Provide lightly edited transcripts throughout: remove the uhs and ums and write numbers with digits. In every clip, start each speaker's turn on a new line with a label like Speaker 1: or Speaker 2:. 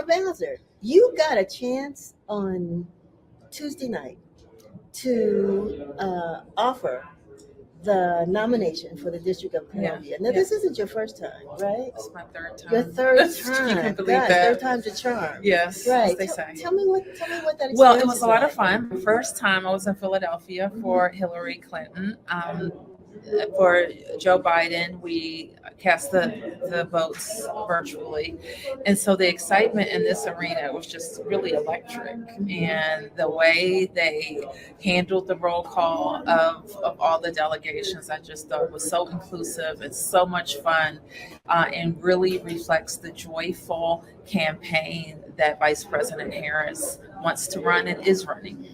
Speaker 1: Muriel Bowser, you got a chance on Tuesday night to offer the nomination for the District of Columbia. Now, this isn't your first time, right?
Speaker 2: It's my third time.
Speaker 1: Your third time.
Speaker 2: You can believe that.
Speaker 1: Third time's a charm.
Speaker 2: Yes,
Speaker 1: Right.
Speaker 2: as they say.
Speaker 1: Tell me what that experience
Speaker 2: Well, it was a lot
Speaker 1: like.
Speaker 2: of fun. The first time I was in Philadelphia for Hillary Clinton. For Joe Biden, we cast the votes virtually. And so the excitement in this arena was just really electric. And the way they handled the roll call of all the delegations, I just thought was so inclusive. It's so much fun and really reflects the joyful campaign that Vice President Harris wants to run and is running.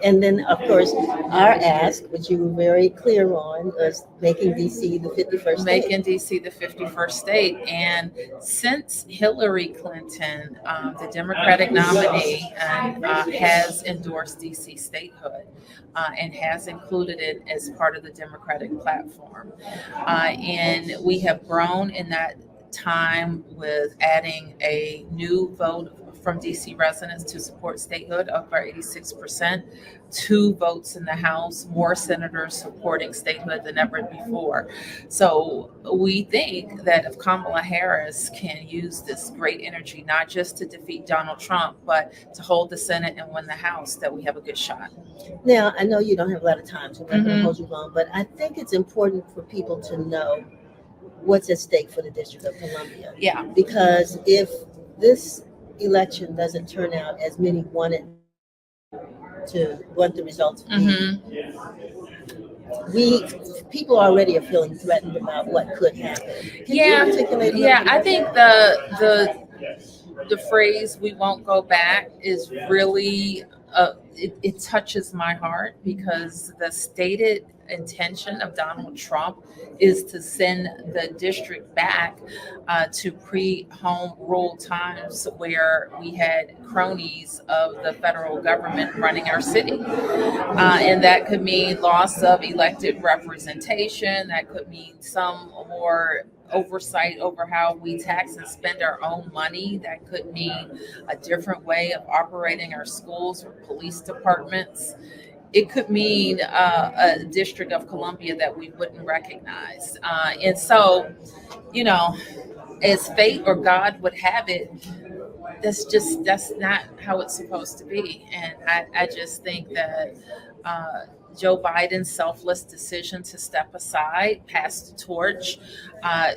Speaker 1: And then, of course, our ask, which you were very clear on, was making DC the 51st state.
Speaker 2: Making DC the 51st state. And since Hillary Clinton, the Democratic nominee, has endorsed DC statehood and has included it as part of the Democratic platform. And we have grown in that time with adding a new vote from DC residents to support statehood, up by 86%, 2 votes in the House, more senators supporting statehood than ever before. So we think that if Kamala Harris can use this great energy, not just to defeat Donald Trump, but to hold the Senate and win the House, that we have a good shot.
Speaker 1: Now, I know you don't have a lot of time, so I'm not going to hold you long, but I think it's important for people to know what's at stake for the District of Columbia.
Speaker 2: Yeah.
Speaker 1: Because if this election doesn't turn out as many want the results to be, people already are feeling threatened about what could happen. Can you articulate a little bit
Speaker 2: I think the phrase "we won't go back" is really it touches my heart, because the stated intention of Donald Trump is to send the district back to pre-home rule times, where we had cronies of the federal government running our city. And that could mean loss of elected representation. That could mean some more oversight over how we tax and spend our own money. That could mean a different way of operating our schools or police departments. It could mean a District of Columbia that we wouldn't recognize. And so, as fate or God would have it, that's not how it's supposed to be. And I just think that Joe Biden's selfless decision to step aside, pass the torch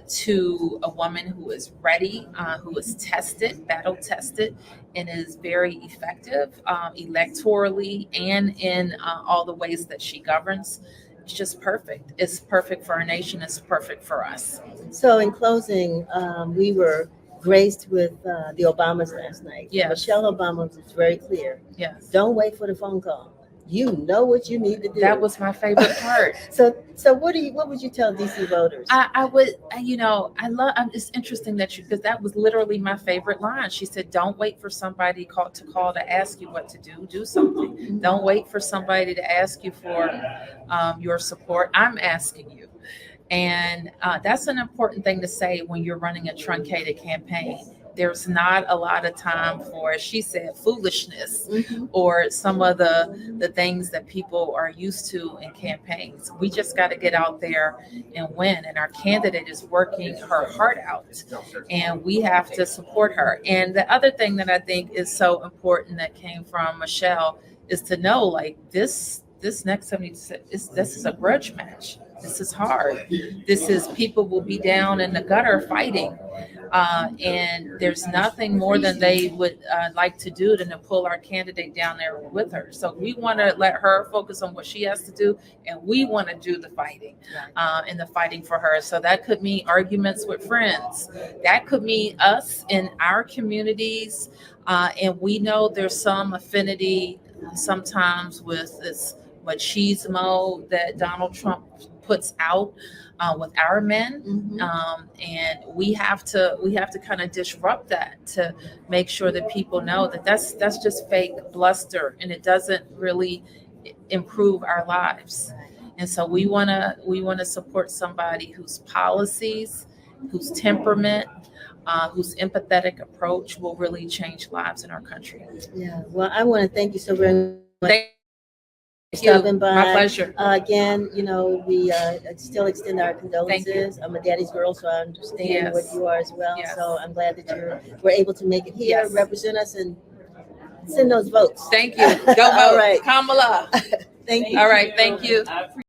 Speaker 2: to a woman who is ready, who is tested, battle tested, and is very effective electorally and in all the ways that she governs. It's just perfect. It's perfect for our nation. It's perfect for us.
Speaker 1: So in closing, we were graced with the Obamas last night.
Speaker 2: Yes.
Speaker 1: Michelle Obama was very clear.
Speaker 2: Yes.
Speaker 1: Don't wait for the phone call. You know what you need to do.
Speaker 2: That was my favorite part.
Speaker 1: So what would you tell DC voters?
Speaker 2: I would, it's interesting because that was literally my favorite line. She said, don't wait for somebody to call to ask you what to do something. Mm-hmm. Don't wait for somebody to ask you for your support. I'm asking you. And that's an important thing to say when you're running a truncated campaign. There's not a lot of time for, as she said, foolishness or some of the things that people are used to in campaigns. We just got to get out there and win. And our candidate is working her heart out, and we have to support her. And the other thing that I think is so important that came from Michelle is to know, like, this next 76, this is a grudge match. This is hard. This is, people will be down in the gutter fighting. And there's nothing more than they would like to do than to pull our candidate down there with her. So we want to let her focus on what she has to do, and we want to do the fighting and the fighting for her. So that could mean arguments with friends. That could mean us in our communities. And we know there's some affinity sometimes with this machismo that Donald Trump puts out with our men, and we have to kind of disrupt that to make sure that people know that that's just fake bluster, and it doesn't really improve our lives. And so we want to support somebody whose policies whose temperament, whose empathetic approach will really change lives in our country.
Speaker 1: Yeah. Well, I want to thank you so very much
Speaker 2: Thank
Speaker 1: for stopping by.
Speaker 2: My pleasure.
Speaker 1: Again, we still extend our condolences. I'm a daddy's girl, so I understand what you are as well.
Speaker 2: Yes.
Speaker 1: So I'm glad that we're able to make it here,
Speaker 2: Yes.
Speaker 1: represent us, and send those votes.
Speaker 2: Thank you. Go vote.
Speaker 1: All right.
Speaker 2: Kamala.
Speaker 1: Thank you.
Speaker 2: All right. Thank you.
Speaker 3: I appreciate